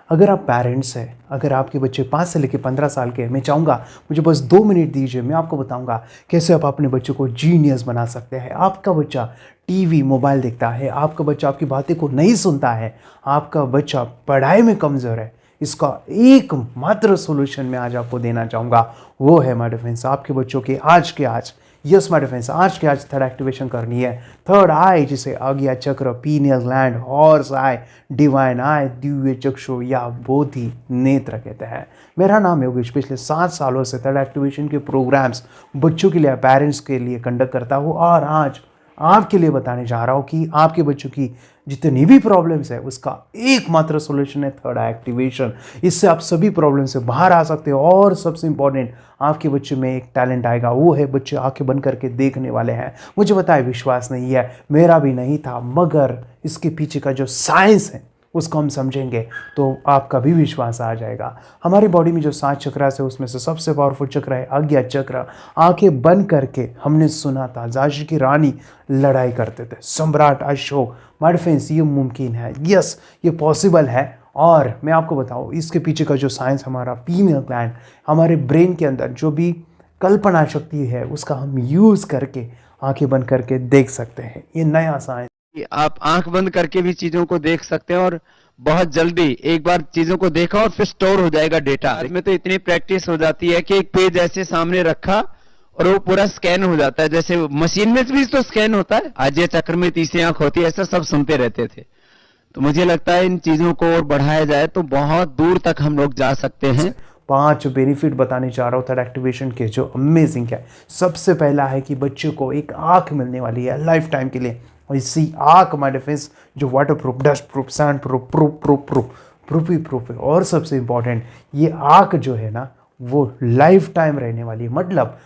अगर आप पेरेंट्स हैं, अगर आपके बच्चे 5 से लेकर 15 साल के हैं, मैं चाहूँगा मुझे बस 2 मिनट दीजिए, मैं आपको बताऊँगा कैसे आप अपने बच्चों को जीनियस बना सकते हैं। आपका बच्चा टीवी मोबाइल देखता है, आपका बच्चा आपकी बातें को नहीं सुनता है, आपका बच्चा पढ़ाई में कमज़ोर है, इसका एकमात्र सोल्यूशन मैं आज आपको देना चाहूँगा, वो है माय डिफेंस आपके बच्चों के आज यस माय डिफेंस आज के आज थर्ड एक्टिवेशन करनी है। थर्ड आई, जिसे आज्ञा चक्र, pineal gland, Horus eye, divine eye, दिव्य चक्षु या बोधि नेत्र कहते हैं। मेरा नाम योगेश, पिछले 7 सालों से थर्ड एक्टिवेशन के प्रोग्राम्स बच्चों के लिए, पेरेंट्स के लिए कंडक्ट करता हूँ और आज आपके लिए बताने जा रहा हूँ कि आपके बच्चों की जितनी भी प्रॉब्लम्स है उसका एकमात्र सॉल्यूशन है थर्ड एक्टिवेशन। इससे आप सभी प्रॉब्लम से बाहर आ सकते हो और सबसे इंपॉर्टेंट, आपके बच्चे में एक टैलेंट आएगा, वो है बच्चे आंखें बंद करके देखने वाले हैं। मुझे पता है विश्वास नहीं है, मेरा भी नहीं था, मगर इसके पीछे का जो साइंस है उसको हम समझेंगे तो आपका भी विश्वास आ जाएगा। हमारी बॉडी में जो 7 चक्र है उसमें से सबसे पावरफुल चक्र है आज्ञा चक्र। आंखें बंद करके हमने सुना था झांसी की रानी लड़ाई करते थे, सम्राट अशोक। माय डिफेंस ये मुमकिन है, यस ये पॉसिबल है। और मैं आपको बताऊं इसके पीछे का जो साइंस, हमारा पीनियल ग्लैंड, हमारे ब्रेन के अंदर जो भी कल्पना शक्ति है उसका हम यूज़ करके आंखें बंद करके देख सकते हैं। ये नया साइंस, आप आंख बंद करके भी चीजों को देख सकते हैं और बहुत जल्दी एक बार चीजों को देखा और फिर स्टोर हो जाएगा डेटा। इसमें तो इतनी प्रैक्टिस हो जाती है कि एक पेज ऐसे सामने रखा और वो पूरा स्कैन हो जाता है, जैसे मशीन में भी तो स्कैन होता है। आज ये चक्र में तीसरी आंख होती है, ऐसा सब सुनते रहते थे। तो मुझे लगता है इन चीजों को और बढ़ाया जाए तो बहुत दूर तक हम लोग जा सकते हैं। 5 बेनिफिट बताने जा रहा हूँ थर्ड एक्टिवेशन के, जो अमेजिंग है। सबसे पहला है कि बच्चे को एक आंख मिलने वाली है लाइफ टाइम के लिए, और इसी आंख माय डिफेंस जो water proof, dust proof, sand proof, proof ही प्रूफ है। और सबसे इंपॉर्टेंट, ये आंख जो है ना वो लाइफ टाइम रहने वाली है। मतलब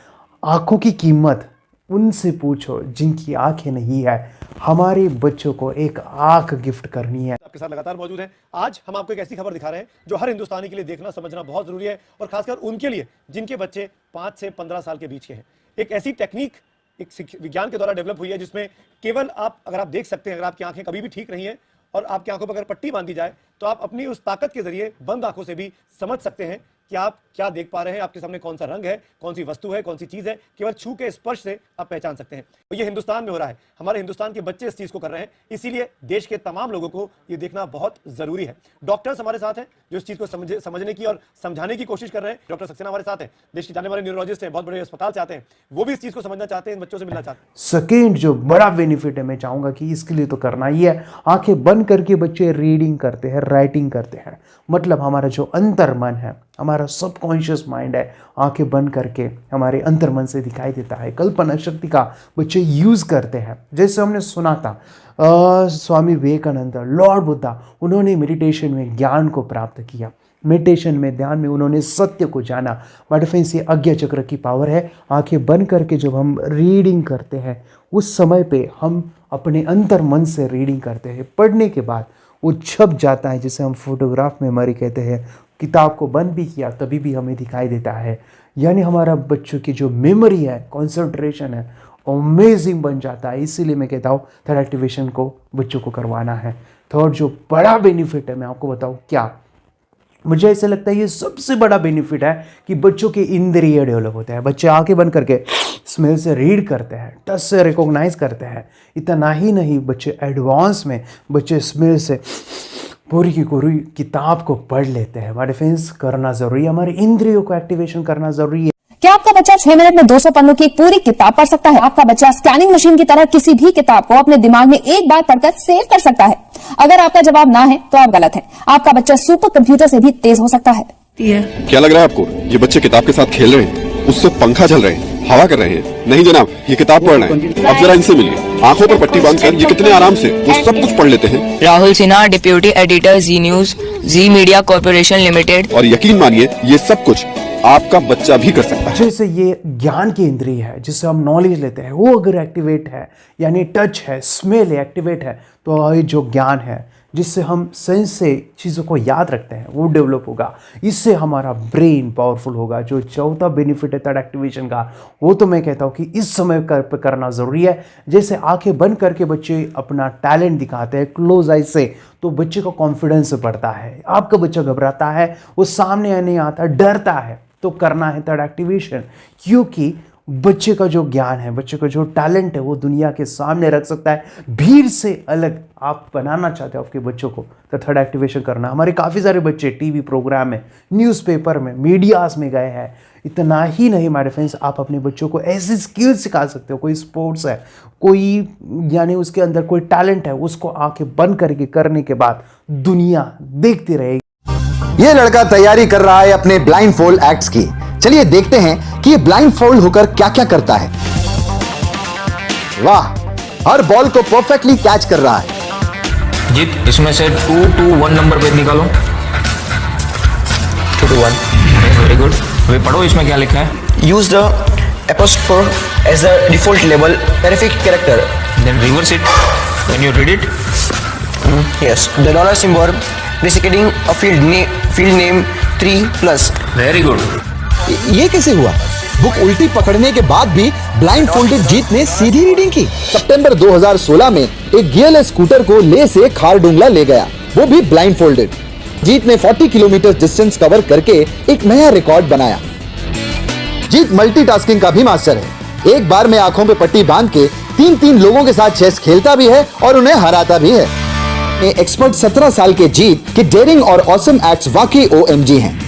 आंखों की कीमत उनसे पूछो जिनकी आंखें नहीं है। हमारे बच्चों को एक आंख गिफ्ट करनी है। आपके साथ लगातार मौजूद हैं। आज हम आपको एक ऐसी खबर दिखा रहे हैं जो हर हिंदुस्तानी के लिए देखना समझना बहुत जरूरी है, और खासकर उनके लिए जिनके बच्चे 5 से 15 साल के बीच के हैं। एक ऐसी टेक्निक एक विज्ञान के द्वारा डेवलप हुई है जिसमें केवल अगर आप देख सकते हैं, अगर आपकी आंखें कभी भी ठीक नहीं है और आपकी आंखों पर अगर पट्टी बांधी जाए तो आप अपनी उस ताकत के जरिए बंद आंखों से भी समझ सकते हैं कि आप क्या देख पा रहे हैं, आपके सामने कौन सा रंग है, कौन सी वस्तु है, कौन सी चीज है। केवल छू के स्पर्श से आप पहचान सकते हैं। तो ये हिंदुस्तान में हो रहा है, हमारे हिंदुस्तान के बच्चे इस चीज को कर रहे हैं, इसीलिए देश के तमाम लोगों को ये देखना बहुत जरूरी है। डॉक्टर्स हमारे साथ हैं जो इस चीज को समझने की और समझाने की कोशिश कर रहे हैं। डॉक्टर सक्सेना हमारे साथ हैं, देश के जाने वाले न्यूरोलॉजिस्ट हैं, बहुत बड़े अस्पताल से आते हैं, वो भी इस चीज को समझना चाहते हैं, इन बच्चों से मिलना चाहते हैं। सेकेंड जो बड़ा बेनिफिट है, मैं चाहूंगा कि इसके लिए तो करना ही है, आंखें बंद करके बच्चे रीडिंग करते हैं, राइटिंग करते हैं। मतलब हमारा जो अंतर मन है, हमारा सबकॉन्शियस माइंड है, आंखें बंद करके हमारे अंतर मन से दिखाई देता है। कल्पना शक्ति का बच्चे यूज़ करते हैं। जैसे हमने सुना था स्वामी विवेकानंद, लॉर्ड बुद्धा, उन्होंने मेडिटेशन में ज्ञान को प्राप्त किया। मेडिटेशन में, ध्यान में उन्होंने सत्य को जाना। माय डिफेंस ये आज्ञा चक्र की पावर है। आंखें बंद करके जब हम रीडिंग करते हैं उस समय पे हम अपने अंतर मन से रीडिंग करते हैं। पढ़ने के बाद वो छप जाता है, जिसे हम फोटोग्राफ मेमोरी कहते हैं। किताब को बंद भी किया तभी भी हमें दिखाई देता है। यानी हमारा बच्चों की जो मेमोरी है, कंसंट्रेशन है, अमेजिंग बन जाता है। इसीलिए मैं कहता हूँ थर्ड एक्टिवेशन को बच्चों को करवाना है। थर्ड जो बड़ा बेनिफिट है, मैं आपको बताऊँ क्या, मुझे ऐसा लगता है ये सबसे बड़ा बेनिफिट है कि बच्चों के इंद्रिय डेवलप होते हैं। बच्चे आंखें बंद करके स्मेल से रीड करते हैं, टच से रिकॉग्नाइज करते हैं। इतना ही नहीं, बच्चे एडवांस में बच्चे स्मेल से पूरी की पूरी किताब को पढ़ लेते हैं। हमारे डिफेंस करना जरूरी है, हमारे इंद्रियों को एक्टिवेशन करना जरूरी है। क्या आपका बच्चा 6 मिनट में 200 पन्नों की एक पूरी किताब पढ़ सकता है? आपका बच्चा स्कैनिंग मशीन की तरह किसी भी किताब को अपने दिमाग में एक बार पढ़कर सेव कर सकता है? अगर आपका जवाब ना है तो आप गलत हैं। आपका बच्चा सुपर कंप्यूटर से भी तेज हो सकता है। क्या लग रहा है आपको? ये बच्चे किताब के साथ खेल रहे हैं, उससे पंखा चल रहे हैं, हवा कर रहे हैं? नहीं जनाब, ये किताब पढ़ रहे हैं। अब जरा इनसे मिलिए। आंखों पर पट्टी बांधकर ये कितने आराम से वो सब कुछ पढ़ लेते हैं। राहुल सिन्हा, डिप्यूटी एडिटर, जी न्यूज, जी मीडिया कॉर्पोरेशन लिमिटेड। और यकीन मानिए ये सब कुछ आपका बच्चा भी कर सकता है। जैसे ये ज्ञान की इंद्रिय है जिससे हम नॉलेज लेते हैं, वो अगर एक्टिवेट है, यानी टच है, स्मेल है, एक्टिवेट है, तो ये जो ज्ञान है, जिससे हम सेंस से चीज़ों को याद रखते हैं वो डेवलप होगा। इससे हमारा ब्रेन पावरफुल होगा। जो चौथा बेनिफिट है थर्ड एक्टिवेशन का, वो तो मैं कहता हूँ कि इस समय पे करना ज़रूरी है। जैसे आंखें बंद करके बच्चे अपना टैलेंट दिखाते हैं क्लोज आइज से, तो बच्चे का कॉन्फिडेंस बढ़ता है। आपका बच्चा घबराता है, वो सामने नहीं आता, डरता है, तो करना है थर्ड एक्टिवेशन, क्योंकि बच्चे का जो ज्ञान है, बच्चे का जो टैलेंट है, वो दुनिया के सामने रख सकता है। भीड़ से अलग आप बनाना चाहते हो आपके बच्चों को, तो थर्ड एक्टिवेशन करना। हमारे काफ़ी सारे बच्चे टीवी प्रोग्राम में, न्यूज़पेपर में, मीडियाज़ में गए हैं। इतना ही नहीं हमारे फ्रेंड्स, आप अपने बच्चों को ऐसी स्किल्स सिखा सकते हो। कोई स्पोर्ट्स है, कोई यानी उसके अंदर कोई टैलेंट है, उसको आंखें बंद करके करने के बाद दुनिया देखती रहेगी। ये लड़का तैयारी कर रहा है अपने ब्लाइंड फोल्ड एक्ट्स की। चलिए देखते हैं कि ये ब्लाइंड फोल्ड होकर क्या क्या करता है। वाह, हर बॉल को परफेक्टली कैच कर रहा है। जीत, इसमें से 2 to 1 नंबर पे निकालो। 2 to 1, वेरी गुड। अभी पढ़ो इसमें क्या लिखा है। Use the apostrophe as a default label perfect character. Then reverse it when you read it. Yes, the dollar symbol designating a field name 3+. Very good. ये कैसे हुआ? बुक उल्टी पकड़ने के बाद भी ब्लाइंड फोल्डेड जीत ने सीधी रीडिंग की। सितंबर 2016 में एक गियरलेस स्कूटर को ले से खारडुंगला ले गया, वो भी ब्लाइंड फोल्डेड। जीत ने 40 किलोमीटर डिस्टेंस कवर करके एक नया रिकॉर्ड बनाया। जीत मल्टीटास्किंग का भी मास्टर है। एक बार में आंखों पे पट्टी बांध के 3-3 लोगों के साथ चेस खेलता भी है और उन्हें हराता भी है। एक्सपर्ट 17 साल के जीत के डेयरिंग और ऑसम एक्ट्स वाकई OMG हैं।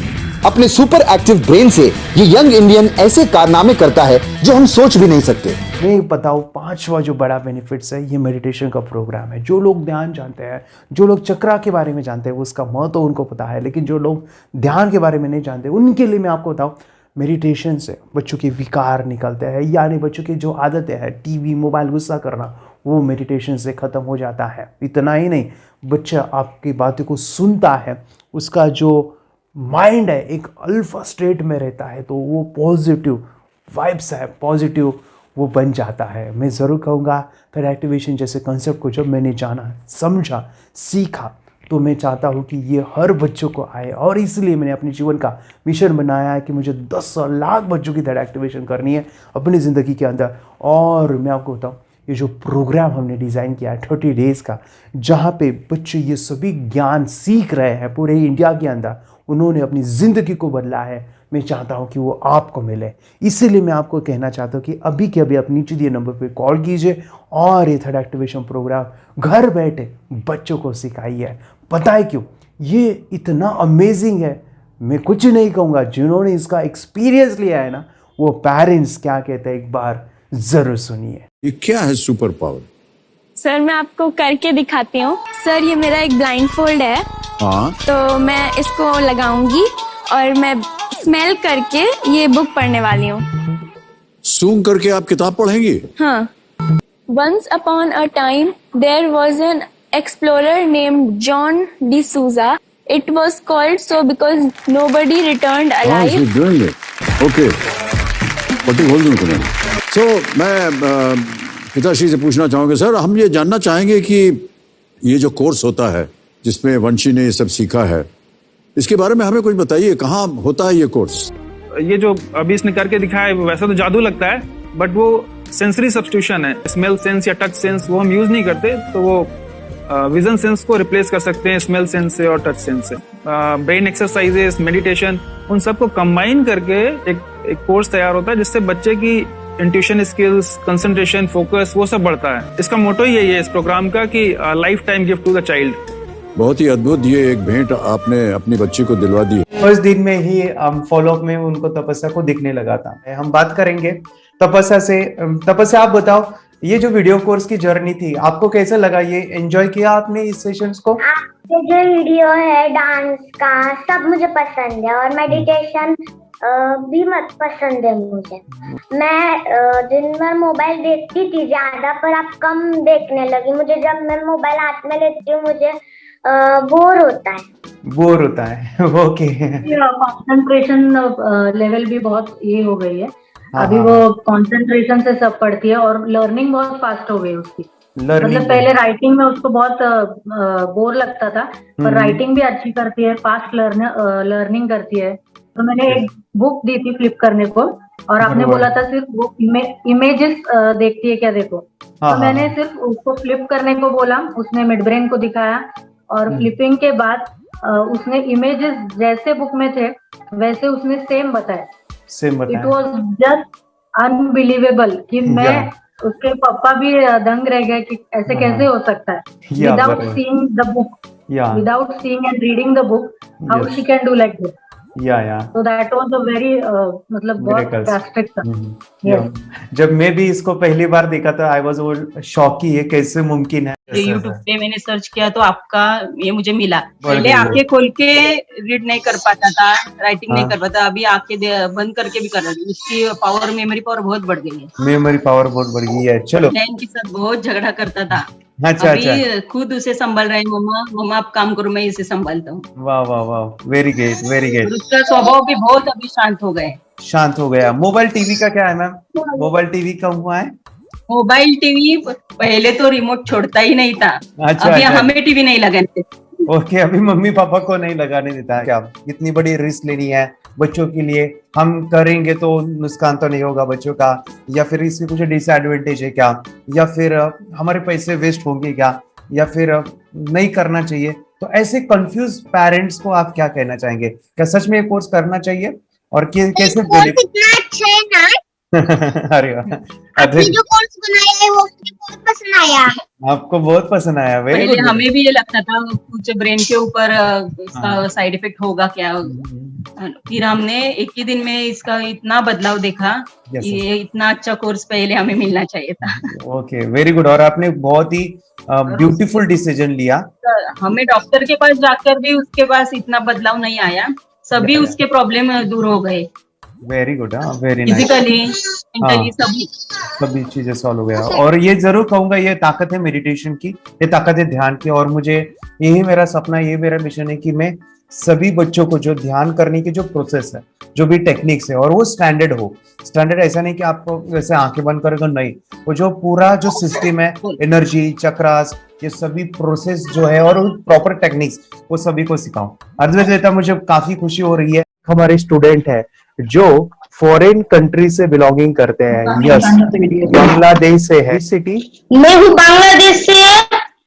अपने सुपर एक्टिव ब्रेन से ये यंग इंडियन ऐसे कारनामे करता है जो हम सोच भी नहीं सकते। मैं बताऊँ, पांचवा जो बड़ा बेनिफिट्स है, ये मेडिटेशन का प्रोग्राम है। जो लोग ध्यान जानते हैं, जो लोग चक्रा के बारे में जानते हैं, उसका महत्व उनको पता है, लेकिन जो लोग ध्यान के बारे में नहीं जानते, उनके लिए मैं आपको बताऊँ, मेडिटेशन से बच्चों के विकार निकलते हैं, यानी बच्चों की जो आदतें हैं, टीवी मोबाइल गुस्सा करना, वो मेडिटेशन से ख़त्म हो जाता है। इतना ही नहीं, बच्चा आपकी बातों को सुनता है, उसका जो माइंड है एक अल्फा स्टेट में रहता है, तो वो पॉजिटिव वाइब्स है, पॉजिटिव वो बन जाता है। मैं ज़रूर कहूँगा थर्ड एक्टिवेशन जैसे कंसेप्ट को जब मैंने जाना, समझा, सीखा, तो मैं चाहता हूँ कि ये हर बच्चों को आए, और इसलिए मैंने अपने जीवन का मिशन बनाया है कि मुझे 10 लाख बच्चों की थर्ड एक्टिवेशन करनी है अपनी ज़िंदगी के अंदर। और मैं आपको बताऊँ, ये जो प्रोग्राम हमने डिज़ाइन किया है 30 डेज़ का, जहाँ पे बच्चे ये सभी ज्ञान सीख रहे हैं पूरे इंडिया के अंदर, उन्होंने अपनी ज़िंदगी को बदला है। मैं चाहता हूँ कि वो आपको मिले, इसीलिए मैं आपको कहना चाहता हूँ कि अभी के अभी आप नीचे दिए नंबर पे कॉल कीजिए और ये थर्ड एक्टिवेशन प्रोग्राम घर बैठे बच्चों को सिखाइए। पता है क्यों? ये इतना अमेजिंग है, मैं कुछ नहीं कहूँगा। जिन्होंने इसका एक्सपीरियंस लिया है ना, वो पेरेंट्स क्या कहते हैं एक बार ज़रूर सुनिए। ये क्या है सुपर पावर? सर मैं आपको करके दिखाती हूँ। सर ये मेरा एक ब्लाइंड फोल्ड है, हाँ, तो मैं इसको लगाऊंगी और मैं स्मेल करके ये बुक पढ़ने वाली हूँ। सूंघ करके आप किताब पढ़ेंगी? हाँ। Once upon a time there was an explorer named John D'Souza. It was called so because nobody returned alive. she's doing it. Okay. पट्टी खोल दूँ तुम्हें। So मैं पिताश्री से पूछना चाहूँगा, सर हम ये जानना चाहेंगे कि ये जो कोर्स होता है जिसमें वंशी ने ये सब सीखा है, इसके बारे में हमें कुछ बताइए। कहाँ होता है ये कोर्स? ये जो अभी इसने करके दिखाया है वैसा तो जादू लगता है, बट वो सेंसरी सब्स्टिट्यूशन है। स्मेल सेंस या टच सेंस वो हम यूज नहीं करते, तो वो विजन सेंस को रिप्लेस कर सकते हैं स्मेल सेंस से और टच सेंस से। ब्रेन एक्सरसाइजेस, मेडिटेशन, उन सबको कंबाइन करके एक कोर्स तैयार होता है जिससे बच्चे की इंट्यूशन स्किल्स, कंसंट्रेशन, फोकस वो सब बढ़ता है। इसका मोटो ही यही है इस प्रोग्राम का कि life time gift to the child. बहुत ही अद्भुत, ये एक भेंट आपने अपनी बच्ची को दिलवा दी। फर्स्ट दिन में ही फॉलोअप में उनको तपस्या को दिखने लगा था। हम बात करेंगे तपस्या से। तपस्या आप बताओ, ये जो वीडियो कोर्स की जर्नी थी आपको कैसा लगा? ये एंजॉय किया आपने इस सेशंस को? आपके जो वीडियो है डांस का सब मुझे पसंद है, और मेडिटेशन भी मत पसंद है मुझे। मैं दिन भर मोबाइल देखती थी ज्यादा, पर अब कम देखने लगी। मुझे जब मैं मोबाइल हाथ में लेती हूँ मुझे बोर होता है। ओके। कंसंट्रेशन लेवल भी बहुत ये हो गई है अभी, वो कंसंट्रेशन से सब पढ़ती है और लर्निंग बहुत फास्ट हो गई उसकी। मतलब पहले राइटिंग में उसको बहुत बोर लगता था, पर राइटिंग भी अच्छी करती है, फास्ट लर्निंग करती है। तो मैंने एक बुक दी थी फ्लिप करने को, और आपने बोला था सिर्फ वो इमेजेस देखती है क्या, देखो। तो मैंने सिर्फ उसको फ्लिप करने को बोला, उसने मिड ब्रेन को दिखाया, और फ्लिपिंग के बाद उसने इमेजेस जैसे बुक में थे वैसे उसने सेम बताया। इट वॉज जस्ट अनबिलीवेबल कि मैं उसके पापा भी दंग रह गए कि ऐसे कैसे हो सकता है, without seeing the book, without seeing and reading the book, how she can do like this. So that was a very मतलब बहुत drastic था। जब मैं भी इसको पहली बार देखा था, आई वाज शॉक कि ये कैसे मुमकिन है। यूट्यूब पे मैंने सर्च किया तो आपका ये मुझे मिला। पहले आंखें खोल के रीड नहीं कर पाता था, राइटिंग नहीं कर पाता, अभी आंखें बंद करके भी कर रहा है। उसकी पावर, मेमोरी पावर बहुत बढ़ गई है। मेमोरी पावर बहुत बढ़ गई है। चलो, के साथ बहुत झगड़ा करता था। अच्छा, अभी खुद उसे संभाल रहे हैं, मम्मा आप काम करो, मैं इसे संभालता हूँ। वाह वाह वाह, वेरी ग्रेट वेरी ग्रेट। उसका स्वभाव भी बहुत अभी शांत हो गया। मोबाइल टीवी का क्या है मैम? मोबाइल टीवी का हुआ है? मोबाइल टीवी पहले तो रिमोट छोड़ता ही नहीं था। अच्छा, अभी हमें टीवी नहीं लगाने देते। ओके, अभी मम्मी पापा को नहीं लगाने देता है। क्या इतनी बड़ी रिस्क लेनी है बच्चों के लिए? हम करेंगे तो नुकसान तो नहीं होगा बच्चों का, या फिर इसकी कुछ डिसएडवांटेज है क्या, या फिर हमारे पैसे वेस्ट होंगे क्या, या फिर नहीं करना चाहिए? तो ऐसे कंफ्यूज पेरेंट्स को आप क्या कहना चाहेंगे? क्या सच में ये कोर्स करना चाहिए, और कैसे? अरे आपने जो कोर्स बनाया है वो मुझे बहुत पसंद आया। आपको बहुत पसंद आया? पहले हमें भी ये लगता था कुछ ब्रेन के ऊपर साइड इफेक्ट होगा क्या, फिर हमने एक ही दिन में इसका इतना बदलाव देखा कि ये इतना अच्छा कोर्स पहले हमें मिलना चाहिए था। Okay, very good. और आपने बहुत ही ब्यूटीफुल डिसीजन लिया। हमें डॉक्टर के पास जाकर भी उसके पास इतना बदलाव नहीं आया, सभी उसके प्रॉब्लम दूर हो गए। Very good, very nice. Physically, mentally सभी चीजें सॉल्व हो गया। और ये जरूर कहूंगा, ये ताकत है मेडिटेशन की, ये ताकत है ध्यान की। और मुझे यही मेरा सपना, ये मेरा मिशन है कि मैं सभी बच्चों को जो ध्यान करने की जो प्रोसेस है, जो भी टेक्निक्स है, और वो स्टैंडर्ड हो। स्टैंडर्ड ऐसा नहीं कि आपको वैसे आंखें बंद करें तो नहीं, वो जो पूरा जो सिस्टम है, एनर्जी चक्रास, ये सभी प्रोसेस जो है और प्रॉपर टेक्निक्स, वो सभी को सिखाऊं। अद्वैत, मुझे काफी खुशी हो रही है। हमारे स्टूडेंट है जो फॉरेन कंट्री से बिलोंगिंग करते हैं। यस, बांग्लादेश से है। सिटी मैं हूँ बांग्लादेश से,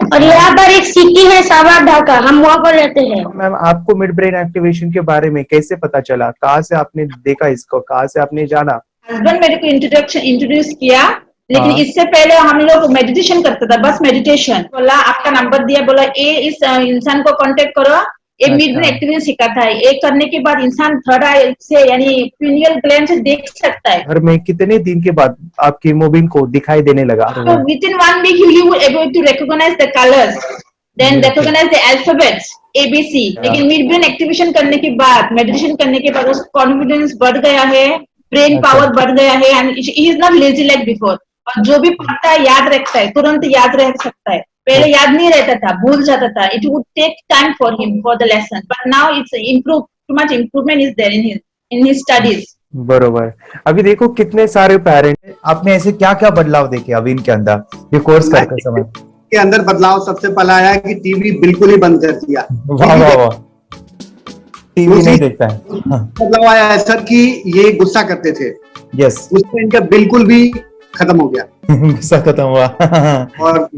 और यहाँ पर एक सिटी है सावर ढाका, हम वहाँ पर रहते हैं। मैम, आपको मिड ब्रेन एक्टिवेशन के बारे में कैसे पता चला? कहाँ से आपने देखा इसको, कहाँ से आपने जाना? हस्बैंड मेरे को इंट्रोड्यूस किया, लेकिन इससे पहले हम लोग मेडिटेशन करते थे, बस मेडिटेशन। बोला आपका नंबर दिया, बोला ये इस इंसान को कांटेक्ट करो, ये मिड ब्रेन एक्टिवेशन सिखाता है। ये करने के बाद इंसान थर्ड आई से यानी पिनियल ग्लैंड से देख सकता है। घर में कितने दिन के बाद आपकी मोबाइल को दिखाई देने लगा? So within 1 week you will able to recognize the colors, then recognize the alphabets ABC। लेकिन मिड ब्रेन एक्टिवेशन करने के बाद, मेडिटेशन करने के बाद उसका कॉन्फिडेंस बढ़ गया है, ब्रेन पावर बढ़ गया है, and he is not lazy like before. और जो भी पढ़ता है याद रखता है, तुरंत याद रख सकता है। पहले याद नहीं रहता था, भूल जाता था। It would take time for him for the lesson, but now it's improve, too much improvement is there in his studies. बरोबर। अभी देखो कितने सारे पेरेंट, आपने ऐसे क्या क्या बदलाव देखे अभी इनके अंदर ये कोर्स करते समय? के अंदर बदलाव सबसे पहला आया कि टीवी बिल्कुल ही बंद कर दिया। वाह वाह वाह, टीवी नहीं देखता है। बदलाव आया है सर कि ये गुस्सा करते थे। यस, उससे इनका बिल्कुल भी खत्म हो गया, गुस्सा खत्म हुआ। और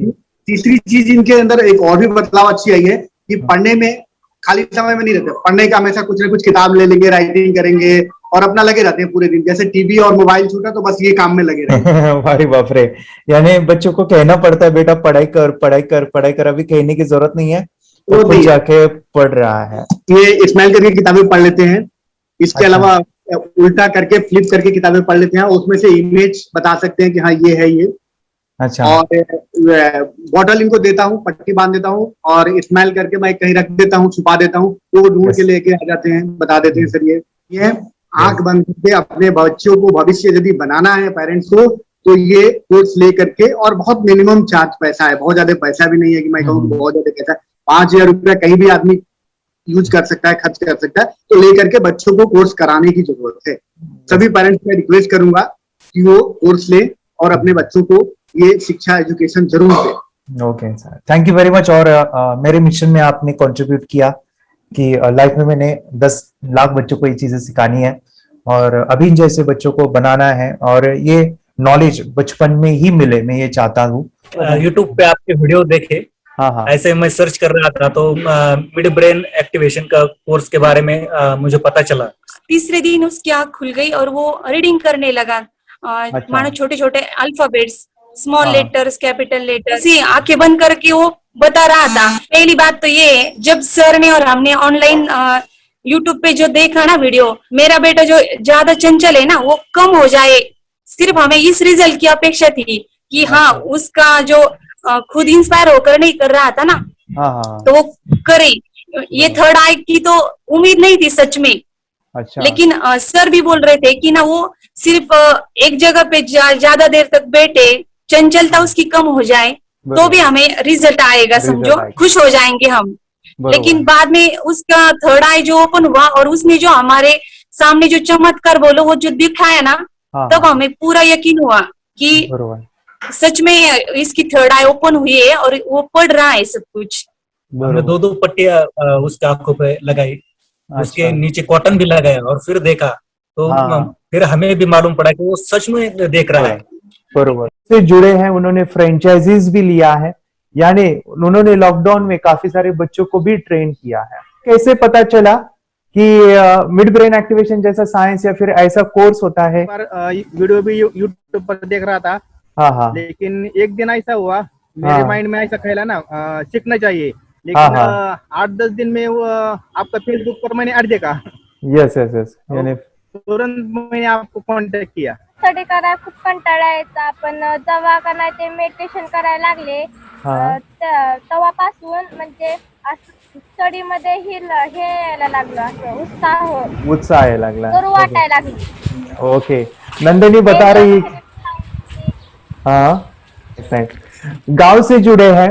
तीसरी चीज इनके अंदर एक और भी बदलाव अच्छी आई है कि पढ़ने में खाली समय में नहीं रहते, पढ़ने का हमेशा कुछ ना कुछ किताब ले लेंगे, राइटिंग करेंगे और अपना लगे रहते हैं पूरे दिन। जैसे टीवी और मोबाइल छूटा तो बस ये काम में लगे रहते। अरे बाप रे, यानी बच्चों को कहना पड़ता है बेटा पढ़ाई कर पढ़ाई कर पढ़ाई कर, अभी कहने की जरूरत नहीं है, तो खुद जाके पढ़ रहा है। ये स्माइल करके किताबें पढ़ लेते हैं, इसके अलावा उल्टा करके फ्लिप करके किताबें पढ़ लेते हैं, उसमें से इमेज बता सकते हैं कि हाँ ये है ये। अच्छा। और बॉटल इनको देता हूँ, पट्टी बांध देता हूँ और स्माइल करके मैं कहीं रख देता हूँ, छुपा देता हूँ, वो ढूंढ के लेके आ जाते हैं, बता देते हैं सर ये आंख बंद करके अपने बच्चों को भविष्य यदि बनाना है पेरेंट्स को, तो ये कोर्स ले करके, और बहुत मिनिमम चार्ज पैसा है, बहुत ज्यादा पैसा भी नहीं है कि मैं कहूँ बहुत ज्यादा पैसा, 5,000 रुपया कहीं भी आदमी यूज कर सकता है, खर्च कर सकता है। तो लेकर के बच्चों को कोर्स कराने की जरूरत है। सभी पेरेंट्स मैं रिक्वेस्ट करूंगा कि वो कोर्स ले और अपने बच्चों को ये शिक्षा एजुकेशन जरूर दे। OK sir, thank you very much. और मेरे मिशन में आपने कंट्रीब्यूट किया कि लाइफ में मैंने 10 लाख बच्चों को ये चीजें सिखानी है और अभी जैसे बच्चों को बनाना है और ये नॉलेज बचपन में ही मिले, मैं ये चाहता हूँ। यूट्यूब पे आपके वीडियो देखे, हाँ, ऐसे मैं सर्च कर रहा था तो मिड ब्रेन एक्टिवेशन का कोर्स के बारे में मुझे पता चला। तीसरे दिन उसकी आँख खुल गई और वो रीडिंग करने लगा। मानो छोटे छोटे alphabets, small letters, capital letters, आंखें बंद करके वो बता रहा था। पहली बात तो ये, जब सर ने और हमने ऑनलाइन यूट्यूब पे जो देखा ना वीडियो, मेरा बेटा जो ज्यादा चंचल है ना वो कम हो जाए, सिर्फ हमें इस रिजल्ट की अपेक्षा थी कि हाँ उसका जो खुद इंस्पायर होकर नहीं कर रहा था ना, तो वो करे। ये थर्ड आई की तो उम्मीद नहीं थी सच में। अच्छा। लेकिन सर भी बोल रहे थे कि ना वो सिर्फ एक जगह पे ज्यादा देर तक बैठे, चंचलता उसकी कम हो जाए तो भी हमें रिजल्ट आएगा, समझो खुश हो जाएंगे हम। लेकिन बाद में उसका थर्ड आई जो ओपन हुआ और उसने जो हमारे सामने जो चमत्कार बोलो वो जो दिखाया ना, तब हमें पूरा यकीन हुआ कि सच में इसकी थर्ड आई ओपन हुई है और वो पढ़ रहा है सब कुछ। हमने 2 पट्टियां उसके आंखों पे लगाई, उसके नीचे कॉटन भी लगाया और फिर देखा तो फिर हमें भी मालूम पड़ा कि वो सच में देख रहा है। बरोबर से जुड़े हैं, उन्होंने फ्रेंचाइजीज भी लिया है, यानी उन्होंने लॉकडाउन में काफी सारे बच्चों को भी ट्रेन किया है। कैसे पता चला कि मिड ब्रेन एक्टिवेशन जैसा साइंस या फिर ऐसा कोर्स होता है? वीडियो भी यूट्यूब पर देख रहा था। हाँ। लेकिन एक दिन ऐसा हुआ, मेरे माइंड में ऐसा ख्याल ना सीखना चाहिए, लेकिन 8-10 दिन में वो आपका फेसबुक पर मैंने ऐड देखा। यस यानी तुरंत मैंने आपको कॉन्टॅक्ट किया। स्टडी करायला खूप कंटाळा यायचा, पण जेव्हा का नाही ते मेडिटेशन करायला लागले तेव्हापासून म्हणजे स्टडी मध्ये हे यायला लागलं, असं उत्साह यायला लागला, सुरू वाटायला लागली। ओके, नंदिनी बता रही गांव से जुड़े हैं,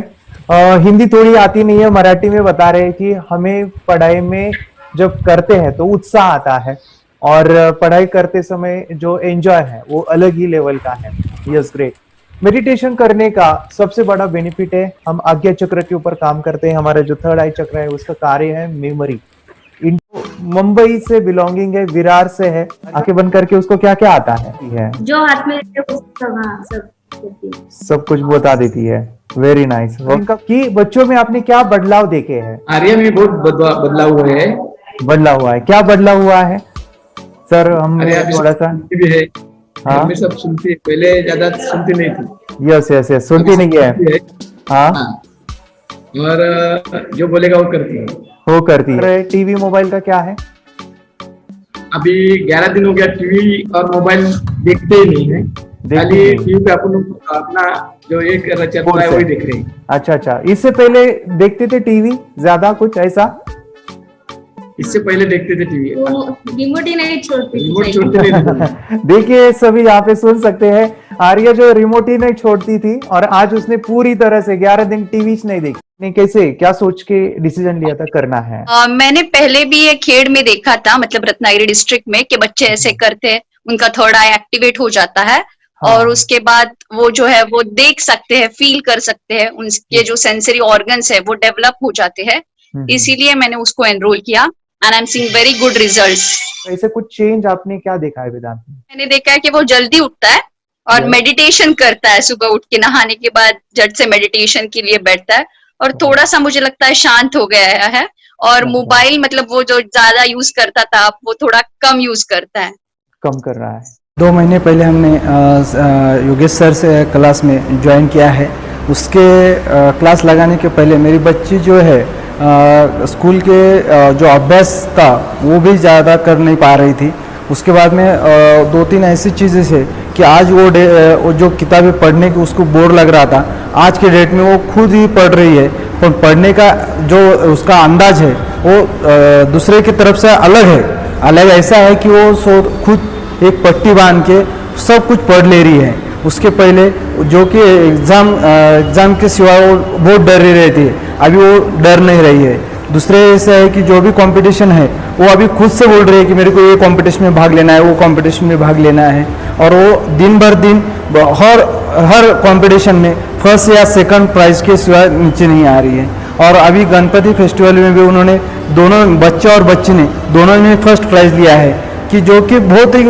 हिंदी थोड़ी आती नहीं है, मराठी में बता रहे हैं कि हमें पढ़ाई में जब करते हैं तो उत्साह आता है और पढ़ाई करते समय जो एंजॉय है वो अलग ही लेवल का है। Yes, great. मेडिटेशन करने का सबसे बड़ा बेनिफिट है, हम आज्ञा चक्र के ऊपर काम करते हैं। हमारा जो थर्ड आई चक्र है उसका कार्य है मेमोरी। मुंबई से बिलोंगिंग है, विरार से है, आंखें बंद करके उसको क्या क्या आता है जो हाथ में सब कुछ बता देती है। Very nice. कि बच्चों में आपने क्या बदलाव देखे हैं? आर्या में बहुत बदलाव हुआ है। क्या बदलाव हुआ है सर? हम थोड़ा सा भी है। हाँ, सब सुनती, पहले ज्यादा सुनती नहीं थी। यस सुनती नहीं है। हाँ, और जो बोलेगा वो करती है। टीवी मोबाइल का क्या है? अभी 11 दिन हो गया टीवी और मोबाइल देखते ही नहीं है, खाली टीवी पे अपना जो एक चैनल है वही देख रहे हैं। अच्छा, इससे पहले देखते थे टीवी ज्यादा, कुछ ऐसा? इससे पहले देखते थे टीवी, रिमोट ही नहीं छोड़ती थी। देखिए सभी यहाँ पे सुन सकते हैं, आर्या जो रिमोट ही नहीं छोड़ती थी और आज उसने पूरी तरह से 11 दिन टीवी नहीं देखी। ने कैसे, क्या सोच के डिसीजन लिया था करना है? मैंने पहले भी ये खेड़ में देखा था, मतलब रत्नागिरी डिस्ट्रिक्ट में, कि बच्चे ऐसे करते हैं, उनका थर्ड आई एक्टिवेट हो जाता है। और उसके बाद वो जो है वो देख सकते हैं, फील कर सकते हैं, उनके जो सेंसरी ऑर्गन्स है वो डेवलप हो जाते हैं। इसीलिए मैंने उसको एनरोल किया and I am seeing very good results. ऐसे कुछ चेंज आपने क्या देखा है वेदांत में? मैंने देखा है कि वो जल्दी उठता है और मेडिटेशन करता है, सुबह उठ के नहाने के बाद झट से मेडिटेशन के लिए बैठता है और थोड़ा सा मुझे लगता है शांत हो गया है। और मोबाइल मतलब वो जो ज्यादा यूज करता था वो थोड़ा कम यूज करता है, कम कर रहा है। 2 महीने पहले हमने योगेश सर से क्लास में ज्वाइन किया है। उसके क्लास लगाने के पहले मेरी बच्ची जो है स्कूल के जो अभ्यास था वो भी ज़्यादा कर नहीं पा रही थी। उसके बाद में 2-3 ऐसी चीज़ें से कि आज वो जो किताबें पढ़ने की उसको बोर लग रहा था, आज के डेट में वो खुद ही पढ़ रही है। पर पढ़ने का जो उसका अंदाज है वो दूसरे की तरफ से अलग ऐसा है कि वो खुद एक पट्टी बांध के सब कुछ पढ़ ले रही है। उसके पहले जो कि एग्ज़ाम के सिवा वो बहुत डर रहती है, अभी वो डर नहीं रही है। दूसरे ऐसा है कि जो भी कंपटीशन है वो अभी खुद से बोल रही है कि मेरे को ये कंपटीशन में भाग लेना है, वो कंपटीशन में भाग लेना है। और वो दिन भर दिन हर कंपटीशन में फर्स्ट या सेकंड प्राइज के सिवाय नीचे नहीं आ रही है। और अभी गणपति फेस्टिवल में भी उन्होंने दोनों बच्चा और बच्ची ने दोनों ने फर्स्ट प्राइज लिया है, कि जो कि बहुत ही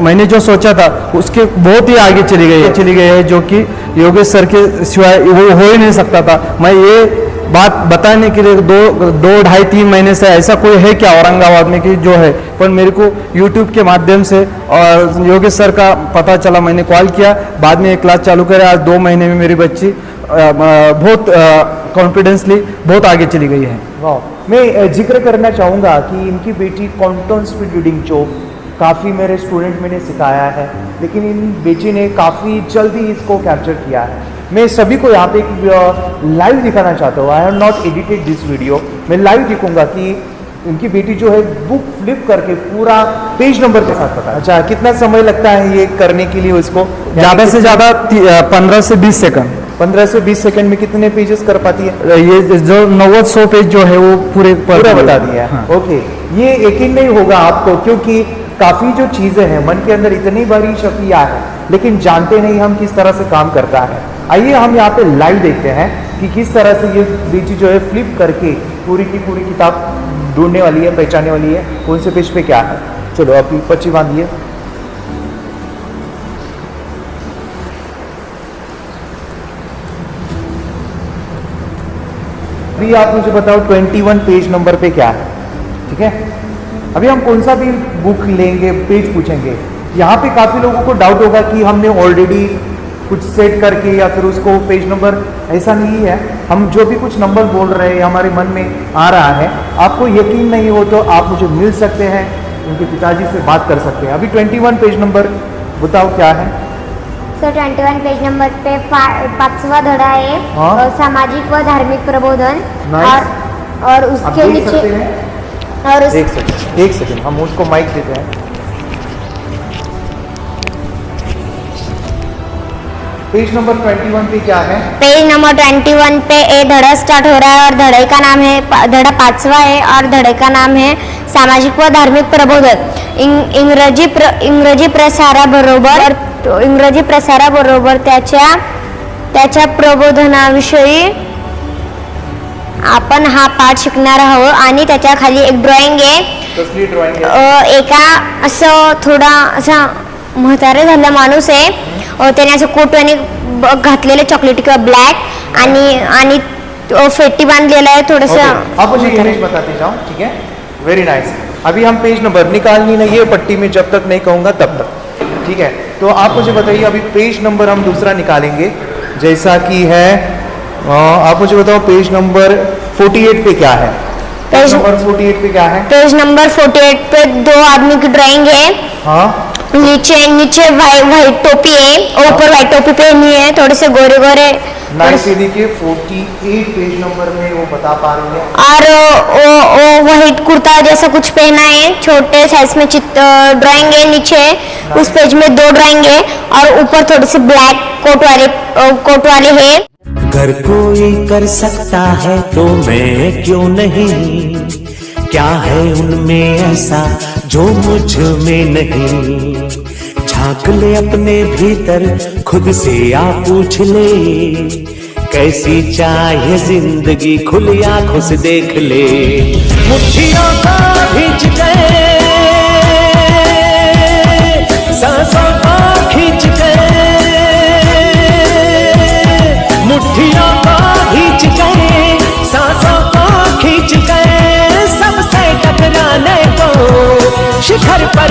मैंने जो सोचा था उसके बहुत ही आगे चली गई है, जो कि योगेश सर के सिवाय वो हो ही नहीं सकता था। मैं ये बात बताने के लिए दो ढाई 3 महीने से ऐसा कोई है क्या औरंगाबाद में कि जो है, पर मेरे को YouTube के माध्यम से और योगेश सर का पता चला, मैंने कॉल किया, बाद में एक क्लास चालू करे। आज 2 महीने में मेरी बच्ची बहुत कॉन्फिडेंसली बहुत आगे चली गई है। वाह, मैं जिक्र करना चाहूँगा कि इनकी बेटी कॉन्टोन स्पीड रीडिंग जो काफ़ी मेरे स्टूडेंट मैंने सिखाया है, लेकिन इन बेटी ने काफ़ी जल्दी इसको कैप्चर किया है। मैं सभी को यहाँ पे एक लाइव दिखाना चाहता हूँ। I have not edited this video. मैं लाइव दिखूंगा कि इनकी बेटी जो है बुक फ्लिप करके पूरा पेज नंबर के साथ पता। अच्छा, कितना समय लगता है ये करने के लिए उसको? ज़्यादा से ज़्यादा 15 से 20 सेकंड। 15 से 20 सेकंड में कितने पेजेस कर पाती है? ये जो 90-100 पेज जो है वो पूरा बता दिया है। हाँ। ओके, ये यकीन नहीं होगा आपको, क्योंकि काफ़ी जो चीज़ें हैं मन के अंदर इतनी बड़ी शक्तियाँ है, लेकिन जानते नहीं हम किस तरह से काम करता है। आइए हम यहाँ पे लाइव देखते हैं कि किस तरह से ये बेटी जो है फ्लिप करके पूरी की पूरी किताब ढूंढने वाली है, पहचानने वाली है कौन से पेज पे क्या है। चलो अभी पर्ची बांधिए। अभी आप मुझे बताओ 21 पेज नंबर पे क्या है, ठीक है? अभी हम कौन सा भी बुक लेंगे, पेज पूछेंगे। यहाँ पे काफ़ी लोगों को डाउट होगा कि हमने ऑलरेडी कुछ सेट करके या फिर उसको पेज नंबर, ऐसा नहीं है। हम जो भी कुछ नंबर बोल रहे हैं हमारे मन में आ रहा है, आपको यकीन नहीं हो तो आप मुझे मिल सकते हैं, उनके पिताजी से बात कर सकते हैं। अभी 21 पेज नंबर बताओ क्या है? सर 21 पेज नंबर पे 5वां धड़ा है। हाँ? सामाजिक व धार्मिक प्रबोधन। और उसके आप देख नीचे सकते हैं? और एक सेकंड हम उसको माइक देते हैं। पेज नंबर 21 पे क्या है? पेज नंबर 21 पे ए धड़ा स्टार्ट हो रहा है और धड़े का नाम है, धड़ा 5वां है और धड़े का नाम है सामाजिक व धार्मिक प्रबोधन। इंग्रजी प्रसाराबरोबर त्याच्या प्रबोधनाविषयी आपण हा पाठ शिकणार आहोत। आणि त्याच्या खाली एक ड्रॉइंग आहे। कसली ड्रॉइंग आहे? एका असं थोडा असा म्हातारे झालेला माणूस आहे, त्याने असं कोट आणि घातलेले चॉकलेटी किंवा ब्लॅक आणि फेटी बांधलेला है थोड़ा सा। आप मुझे इमेज बताते जाओ, ठीक है? Very nice. अभी हम पेज नंबर निकालनी नहीं है पट्टी में, जब तक नहीं कहूँगा तब तक, ठीक है? तो आप मुझे बताइए अभी पेज नंबर हम दूसरा निकालेंगे, जैसा कि है आप मुझे बताओ पेज नंबर 48 पे क्या है? पेज नंबर 48 पे क्या है? पेज नंबर 48 पे 2 आदमी की ड्राइंग है। हाँ, नीचे व्हाइट टोपी है और ऊपर व्हाइट टोपी पहनी है, थोड़े से गोरे गोरे। देखिए 48 पेज नंबर में वो बता पा रही है। और व्हाइट कुर्ता जैसा कुछ पहना है, छोटे साइज में ड्राइंग है। नीचे उस पेज में 2 ड्राइंग है और ऊपर थोड़े से ब्लैक कोट वाले है। अगर कोई कर सकता है तो मैं क्यों नहीं, क्या है उनमें ऐसा जो मुझ में नहीं। झांक ले अपने भीतर खुद से आ पूछ ले, कैसी चाहे जिंदगी खुली आंखों से देख ले। मुट्ठियों को खींच गए, सांसों को खींच गए, मुट्ठियों को खींच गए, सांसों को खींच गए, सबसे टकराने को शिखर पर